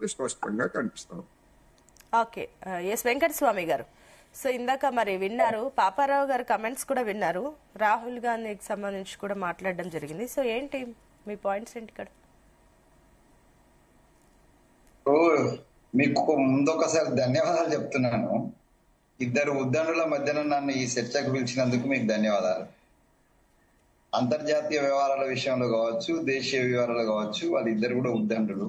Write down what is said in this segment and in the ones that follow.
అనేది స్పష్టంగా కనిపిస్తాం. ఓకే, ఎస్ వెంకట స్వామి గారు, సో ఇందాక మరి విన్నారు, పాపారావు గారు కమెంట్స్ కూడా విన్నారు, రాహుల్ గాంధీకి సంబంధించి కూడా మాట్లాడడం జరిగింది. సో ఏంటి మీ పాయింట్స్ ఏంటి ఇక్కడ? మీకు ముందొకసారి ధన్యవాదాలు చెప్తున్నాను. ఇద్దరు ఉద్దండుల మధ్యన నన్ను ఈ చర్చకు పిలిచినందుకు మీకు ధన్యవాదాలు. అంతర్జాతీయ వ్యవహారాల విషయంలో కావచ్చు, దేశీయ వ్యవహారాలు కావచ్చు, వాళ్ళిద్దరు కూడా ఉద్దండులు.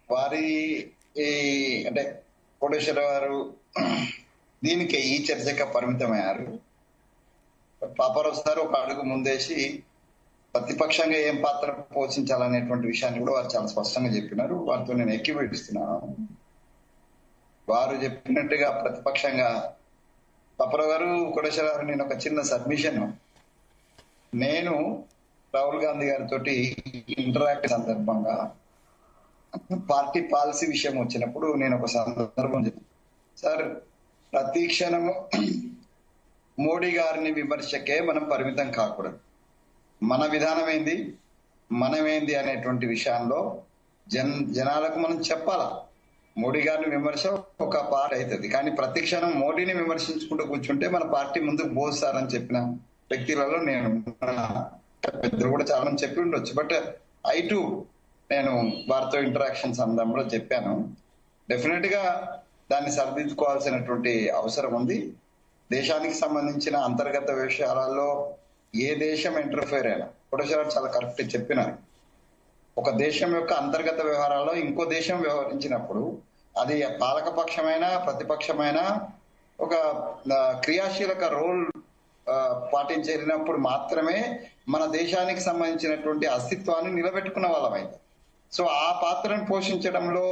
వారి అంటే కోటేశ్వర గారు దీనికి ఈ చర్చకు పరిమితమయ్యారు. పాపారావు సార్ ఒక అడుగు ముందేసి ప్రతిపక్షంగా ఏం పాత్ర పోషించాలనేటువంటి విషయాన్ని కూడా వారు చాలా స్పష్టంగా చెప్పినారు. వారితో నేను ఏకీభవిస్తున్నాను. వారు చెప్పినట్టుగా ప్రతిపక్షంగా పాపారావు గారు, కోటేశ్వర గారు, నేను ఒక చిన్న సబ్మిషన్, నేను రాహుల్ గాంధీ గారితో ఇంటరాక్ట్ సందర్భంగా పార్టీ పాలసీ విషయం వచ్చినప్పుడు నేను ఒక సందర్భం చెప్పాను, సార్ ప్రతి క్షణము మోడీ గారిని విమర్శకే మనం పరిమితం కాకూడదు. మన విధానం ఏంది, మనమేంది అనేటువంటి విషయంలో జనాలకు మనం చెప్పాలా. మోడీ గారిని విమర్శ ఒక పార్టీ అవుతుంది, కానీ ప్రతి క్షణం మోడీని విమర్శించుకుంటూ కూర్చుంటే మన పార్టీ ముందుకు పోస్తారని చెప్పిన వ్యక్తులలో నేను, పెద్దలు కూడా చాలా మంది చెప్పి ఉండొచ్చు, బట్ నేను వారితో ఇంటరాక్షన్ సందర్భంలో చెప్పాను. డెఫినెట్ గా దాన్ని సరిదిద్దుకోవాల్సినటువంటి అవసరం ఉంది. దేశానికి సంబంధించిన అంతర్గత విషయాలలో ఏ దేశం ఇంటర్ఫేర్ అయినా, కోటేశ్వర చాలా కరెక్ట్ చెప్పినారు, ఒక దేశం యొక్క అంతర్గత వ్యవహారాల్లో ఇంకో దేశం వ్యవహరించినప్పుడు అది పాలకపక్షమైనా ప్రతిపక్షమైనా ఒక క్రియాశీలక రోల్ పాటించినప్పుడు మాత్రమే మన దేశానికి సంబంధించినటువంటి అస్తిత్వాన్ని నిలబెట్టుకున్న వాళ్ళమైంది. సో ఆ పాత్రను పోషించడంలో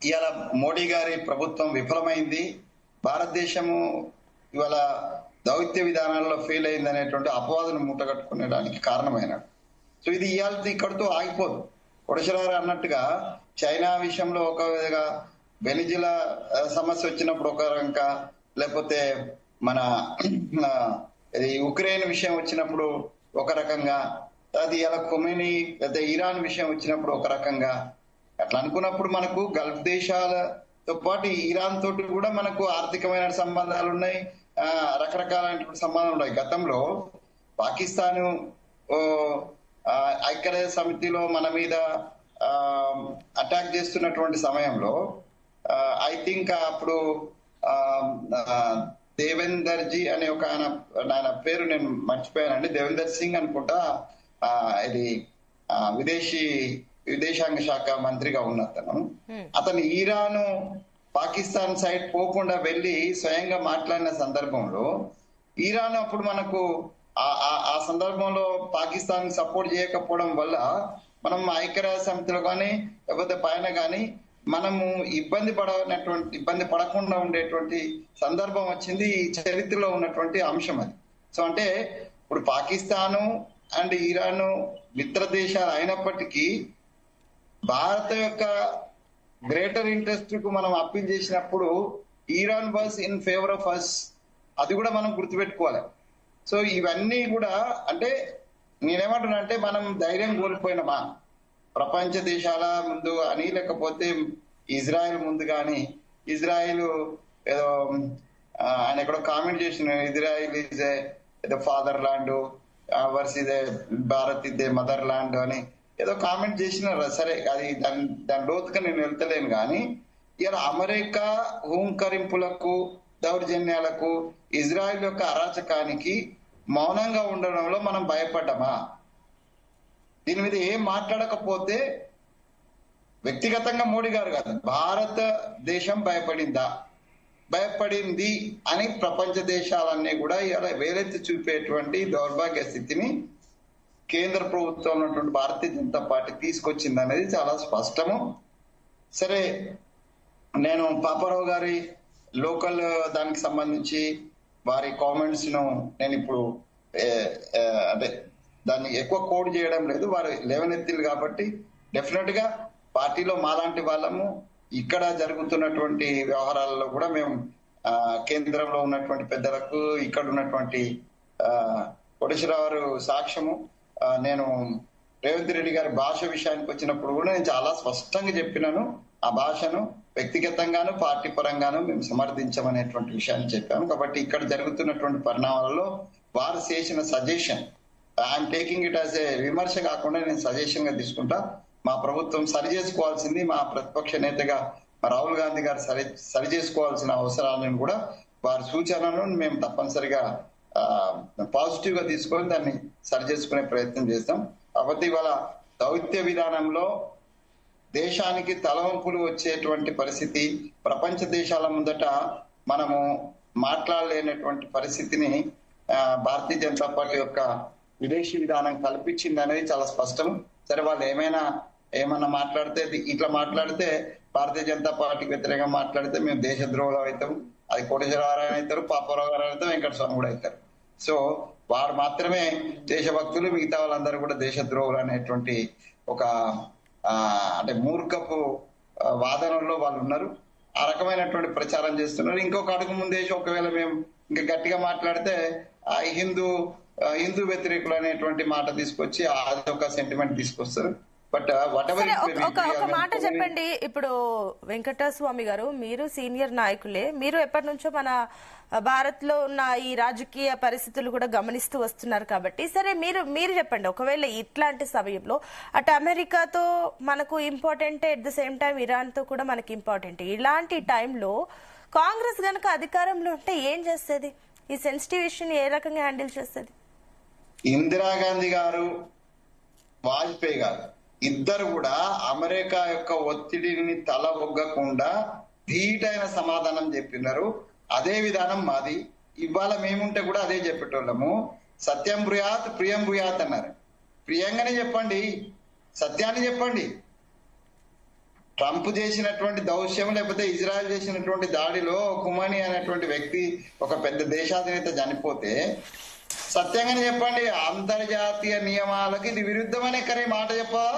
ఇవాళ మోడీ గారి ప్రభుత్వం విఫలమైంది. భారతదేశము ఇవాళ దౌత్య విధానాల్లో ఫెయిల్ అయింది అనేటువంటి అపవాదును మూటగట్టుకునేడానికి కారణమైనాడు. సో ఇది ఇవాళ ఇక్కడితో ఆగిపోదు. కోటేశ్వర గారు అన్నట్టుగా చైనా విషయంలో ఒక విధంగా, వెనిజులా సమస్య వచ్చినప్పుడు ఒక రకంగా, లేకపోతే మన ఉక్రెయిన్ విషయం వచ్చినప్పుడు ఒక రకంగా, అది ఇలా కొమేని లేదా ఇరాన్ విషయం వచ్చినప్పుడు ఒక రకంగా, అట్లా అనుకున్నప్పుడు మనకు గల్ఫ్ దేశాలతో పాటు ఇరాన్ తోటి కూడా మనకు ఆర్థికమైన సంబంధాలు ఉన్నాయి, రకరకాలైనటువంటి సంబంధాలు ఉన్నాయి. గతంలో పాకిస్తాను ఐక్యరాజ్య సమితిలో మన మీద అటాక్ చేస్తున్నటువంటి సమయంలో ఐ థింక్ అప్పుడు దేవేందర్ జీ అనే ఒక ఆయన పేరు నేను మర్చిపోయానండి, దేవేందర్ సింగ్ అనుకుంటా, ఇది విదేశాంగ శాఖ మంత్రిగా ఉన్న అతను ఇరాను పాకిస్తాన్ సైడ్ పోకుండా వెళ్లి స్వయంగా మాట్లాడిన సందర్భంలో ఇరాన్ అప్పుడు మనకు ఆ సందర్భంలో పాకిస్తాన్ సపోర్ట్ చేయకపోవడం వల్ల మనం ఐక్యరాజ్య సమితిలో కానీ లేకపోతే పైన కానీ మనము ఇబ్బంది పడకుండా ఉండేటువంటి సందర్భం వచ్చింది. ఈ చరిత్రలో ఉన్నటువంటి అంశం అది. సో అంటే ఇప్పుడు పాకిస్తాను అండ్ ఇరాన్ మిత్ర దేశాలు అయినప్పటికీ భారత యొక్క గ్రేటర్ ఇంట్రెస్ట్ కు మనం అప్పీల్ చేసినప్పుడు Iran was in favour of us, అది కూడా మనం గుర్తుపెట్టుకోవాలి. సో ఇవన్నీ కూడా అంటే నేనేమంటున్నా అంటే మనం ధైర్యం కోల్పోయినామా ప్రపంచ దేశాల ముందు అని, లేకపోతే ఇజ్రాయెల్ ముందు కానీ, ఇజ్రాయెల్ ఏదో ఆయన ఎక్కడో కామెంట్ చేసిన, ఇజ్రాయెల్ ఈజ్ ఏదో ఫాదర్ ల్యాండ్ వర్సెస్ భారత్ ఇదే మదర్ ల్యాండ్ అని ఏదో కామెంట్ చేసినారు. సరే, అది దాని లోతుగా నేను వెళ్తలేను. కానీ ఇలా అమెరికా హూంకరింపులకు, దౌర్జన్యాలకు, ఇజ్రాయెల్ యొక్క అరాచకానికి మౌనంగా ఉండడంలో మనం భయపడ్డామా? దీని మీద ఏం మాట్లాడకపోతే వ్యక్తిగతంగా మోడీ గారు కాదు, భారతదేశం భయపడింది అని ప్రపంచ దేశాలన్నీ కూడా ఇలా వేలెత్తి చూపేటువంటి దౌర్భాగ్య స్థితిని కేంద్ర ప్రభుత్వం ఉన్నటువంటి భారతీయ జనతా పార్టీ తీసుకొచ్చింది అనేది చాలా స్పష్టము. సరే, నేను పాపారావు గారి లోకల్ దానికి సంబంధించి వారి కామెంట్స్ ను నేను ఇప్పుడు అదే దాన్ని ఎక్కువ కోడ్ చేయడం లేదు, వారు లేవనెత్తిలు కాబట్టి డెఫినెట్ గా పార్టీలో మాలాంటి వాళ్ళము ఇక్కడ జరుగుతున్నటువంటి వ్యవహారాలలో కూడా మేము కేంద్రంలో ఉన్నటువంటి పెద్దలకు, ఇక్కడ ఉన్నటువంటి కోటేశ్వరరావు సాక్ష్యము, నేను రేవంత్ రెడ్డి గారి భాష విషయానికి వచ్చినప్పుడు కూడా నేను చాలా స్పష్టంగా చెప్పినాను. ఆ భాషను వ్యక్తిగతంగాను పార్టీ పరంగాను మేము సమర్థించమనేటువంటి విషయాన్ని చెప్పాము. కాబట్టి ఇక్కడ జరుగుతున్నటువంటి పరిణామాలలో వారు చేసిన suggestion I'm taking it as a విమర్శ కాకుండా నేను సజెషన్ గా తీసుకుంటా. మా ప్రభుత్వం సరి చేసుకోవాల్సింది, మా ప్రతిపక్ష నేతగా రాహుల్ గాంధీ గారు సరి చేసుకోవాల్సిన అవసరాలను కూడా వారి సూచనలను మేము తప్పనిసరిగా పాజిటివ్ గా తీసుకొని దాన్ని సరి చేసుకునే ప్రయత్నం చేస్తాం. కాబట్టి ఇవాళ దౌత్య విధానంలో దేశానికి తలవంపులు వచ్చేటువంటి పరిస్థితి, ప్రపంచ దేశాల ముందట మనము మాట్లాడలేనటువంటి పరిస్థితిని భారతీయ జనతా పార్టీ యొక్క విదేశీ విధానం కల్పించింది అనేది చాలా స్పష్టం. సరే, వాళ్ళు ఏమన్నా మాట్లాడితే, ఇట్లా మాట్లాడితే భారతీయ జనతా పార్టీకి వ్యతిరేకంగా మాట్లాడితే మేము దేశద్రోహులు అవుతాం. అది కోటేశ్వరరావు అవుతారు, పాపారావు గారు అవుతారు, వెంకటస్వామి కూడా అవుతారు. సో వారు మాత్రమే దేశభక్తులు, మిగతా వాళ్ళందరూ కూడా దేశద్రోహులు అనేటువంటి ఒక అంటే మూర్ఖపు వాదనలో వాళ్ళు ఉన్నారు. ఆ రకమైనటువంటి ప్రచారం చేస్తున్నారు. ఇంకొక అడుగు ముందేసి ఒకవేళ మేము ఇంకా గట్టిగా మాట్లాడితే హిందూ వ్యతిరేకులు అనేటువంటి మాట తీసుకొచ్చి అదొక సెంటిమెంట్ తీసుకొస్తారు. బట్ ఒక మాట చెప్పండి. ఇప్పుడు వెంకటస్వామి గారు, మీరు సీనియర్ నాయకులే, మీరు ఎప్పటి నుంచో మన భారత్ లో ఉన్న ఈ రాజకీయ పరిస్థితులు కూడా గమనిస్తూ వస్తున్నారు కాబట్టి, సరే మీరు చెప్పండి, ఒకవేళ ఇట్లాంటి సమయంలో అటు అమెరికాతో మనకు important, at the same time Iran తో కూడా మనకి ఇంపార్టెంట్, ఇలాంటి టైంలో కాంగ్రెస్ గనక అధికారంలో ఉంటే ఏం చేస్తుంది? ఈ సెన్సిటివ్ ఇష్యూని ఏ రకంగా హ్యాండిల్ చేస్తుంది? ఇందిరాగాంధీ గారు, వాజ్పేయి గారు ఇద్దరు కూడా అమెరికా యొక్క ఒత్తిడిని తల ఒగ్గకుండా ధీటైన సమాధానం చెప్పినారు. అదే విధానం మాది. ఇవాళ మేముంటే కూడా అదే చెప్పేటోళ్ళము. సత్యం బ్రూయాత్ ప్రియం బ్రూయాత్ అన్నారు. ప్రియంగానే చెప్పండి, సత్యాన్ని చెప్పండి. ట్రంప్ చేసినటువంటి దౌత్యం, లేకపోతే ఇజ్రాయెల్ చేసినటువంటి దాడిలో ఖుమాని అనేటువంటి వ్యక్తి, ఒక పెద్ద దేశాధినేత చనిపోతే సత్యంగానే చెప్పండి. అంతర్జాతీయ నియమాలకి ఇది విరుద్ధమనే కరే మాట చెప్పవా?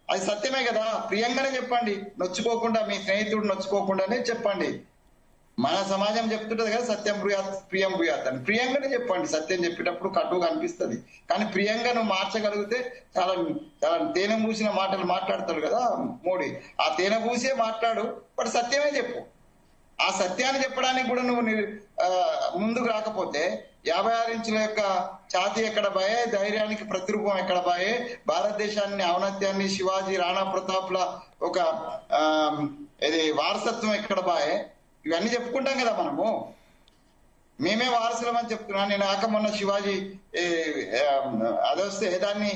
అది సత్యమే కదా. ప్రియంగానే చెప్పండి, నొచ్చుకోకుండా, మీ స్నేహితుడు నొచ్చుకోకుండానే చెప్పండి. మన సమాజం చెప్తుంటది కదా సత్యం బ్రూయాత్ ప్రియం బ్రూయాత్ అని. ప్రియంగానే చెప్పండి. సత్యం చెప్పేటప్పుడు కటుగా అనిపిస్తుంది, కానీ ప్రియంగా నువ్వు మార్చగలిగితే చాలా చాలా తేనె పూసిన మాటలు మాట్లాడతాడు కదా మోడీ. ఆ తేనె పూసే మాట్లాడు, బట్ సత్యమే చెప్పు. ఆ సత్యాన్ని చెప్పడానికి కూడా నువ్వు ముందుకు రాకపోతే 56 ఇంచుల యొక్క ఛాతీ ఎక్కడ బాయే, ధైర్యానికి ప్రతిరూపం ఎక్కడ బాయే, భారతదేశాన్ని ఔన్నత్యాన్ని శివాజీ రాణా ప్రతాప్ల ఒక వారసత్వం ఎక్కడ బాయే, ఇవన్నీ చెప్పుకుంటాం కదా మనము. మేమే వారసులం అని చెప్తున్నా. నేను మొన్న శివాజీ అదొస్తే దాన్ని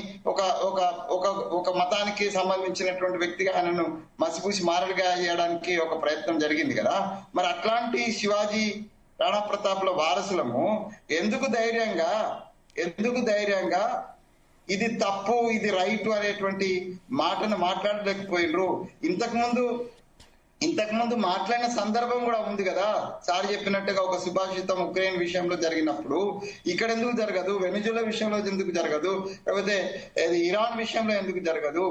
ఒక మతానికి సంబంధించినటువంటి వ్యక్తిగా ఆయనను మసిపూసి మారలుగా చేయడానికి ఒక ప్రయత్నం జరిగింది కదా. మరి అట్లాంటి శివాజీ రాణా ప్రతాప్ల వారసులము ఎందుకు ధైర్యంగా ఇది తప్పు ఇది రైట్ అనేటువంటి మాటను మాట్లాడలేకపోయినరు? ఇంతకుముందు మాట్లాడిన సందర్భం కూడా ఉంది కదా. సార్ చెప్పినట్టుగా ఒక సుభాషితం ఉక్రెయిన్ విషయంలో జరిగినప్పుడు ఇక్కడ ఎందుకు జరగదు? వెనిజులా విషయంలో ఎందుకు జరగదు? లేకపోతే ఇరాన్ విషయంలో ఎందుకు జరగదు?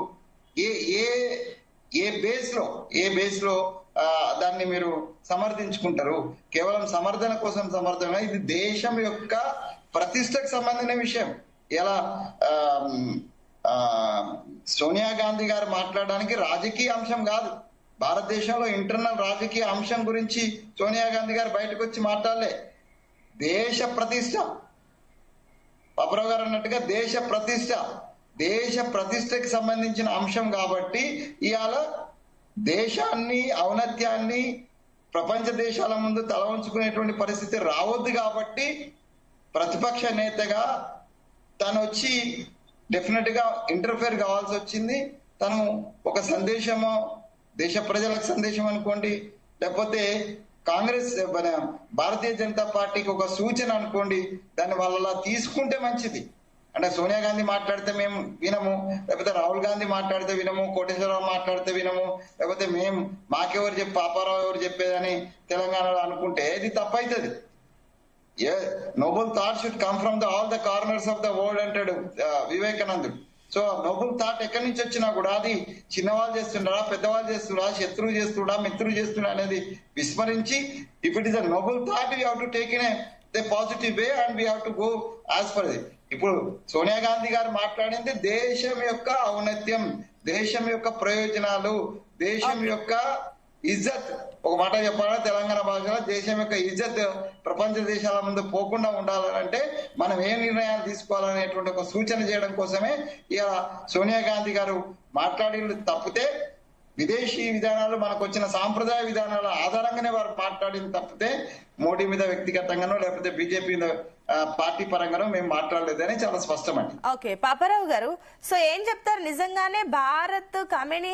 ఏ బేస్ లో దాన్ని మీరు సమర్థించుకుంటారు? కేవలం సమర్థన కోసం సమర్థన. ఇది దేశం యొక్క ప్రతిష్టకు సంబంధించిన విషయం. ఎలా సోనియా గాంధీ గారు మాట్లాడడానికి రాజకీయ అంశం కాదు. భారతదేశంలో ఇంటర్నల్ రాజకీయ అంశం గురించి సోనియా గాంధీ గారు బయటకు వచ్చి మాట్లాడలే. దేశ ప్రతిష్ట, పాపరావు గారు అన్నట్టుగా దేశ ప్రతిష్టకి సంబంధించిన అంశం కాబట్టి ఇవాళ దేశాన్ని ఔన్నత్యాన్ని ప్రపంచ దేశాల ముందు తల ఉంచుకునేటువంటి పరిస్థితి రావద్దు. కాబట్టి ప్రతిపక్ష నేతగా తను వచ్చి డెఫినెట్ గా ఇంటర్ఫేర్ కావాల్సి వచ్చింది. తను ఒక సందేశమో, దేశ ప్రజలకు సందేశం అనుకోండి, లేకపోతే కాంగ్రెస్ భారతీయ జనతా పార్టీకి ఒక సూచన అనుకోండి, దాన్ని వాళ్ళ తీసుకుంటే మంచిది. అంటే సోనియా గాంధీ మాట్లాడితే మేము వినము, లేకపోతే రాహుల్ గాంధీ మాట్లాడితే వినము, కోటేశ్వరరావు మాట్లాడితే వినము, లేకపోతే మాకెవరు పాపారావు ఎవరు చెప్పేదని తెలంగాణలో అనుకుంటే ఇది తప్పైతుంది. Noble thought should come from all the corners of the world అంటాడు వివేకానందుడు. సో నోబుల్ థాట్ ఎక్కడి నుంచి వచ్చినా కూడా అది చిన్నవాళ్ళు చేస్తుండరా, పెద్దవాళ్ళు చేస్తున్నా, శత్రువు చేస్తున్నా, మిత్రుడు చేస్తున్నా అనేది విస్మరించి, if it is a noble thought we have to take in a positive way and we have to go as per ఇప్పుడు సోనియా గాంధీ గారు మాట్లాడింది దేశం యొక్క ఔన్నత్యం, దేశం యొక్క ప్రయోజనాలు, దేశం యొక్క ఇజ్జత్. ఒక మాట చెప్పాలంటే తెలంగాణ భాషలో దేశం యొక్క ఇజ్జత్ ప్రపంచ దేశాల ముందు పోకుండా ఉండాలంటే మనం ఏ నిర్ణయాలు తీసుకోవాలనేటువంటి ఒక సూచన చేయడం కోసమే ఇక సోనియా గాంధీ గారు మాట్లాడి తప్పితే విదేశీ విధానాలు మనకు వచ్చిన సాంప్రదాయ విధానాల ఆధారంగానే వారు మాట్లాడింది తప్పితే మోడీ మీద వ్యక్తిగతంగానో లేకపోతే బీజేపీ పార్టీ పరంగానో మేము మాట్లాడలేదని చాలా స్పష్టమండి. ఓకే పాపారావు గారు, సో ఏం చెప్తారు నిజంగానే భారత్ కమినీ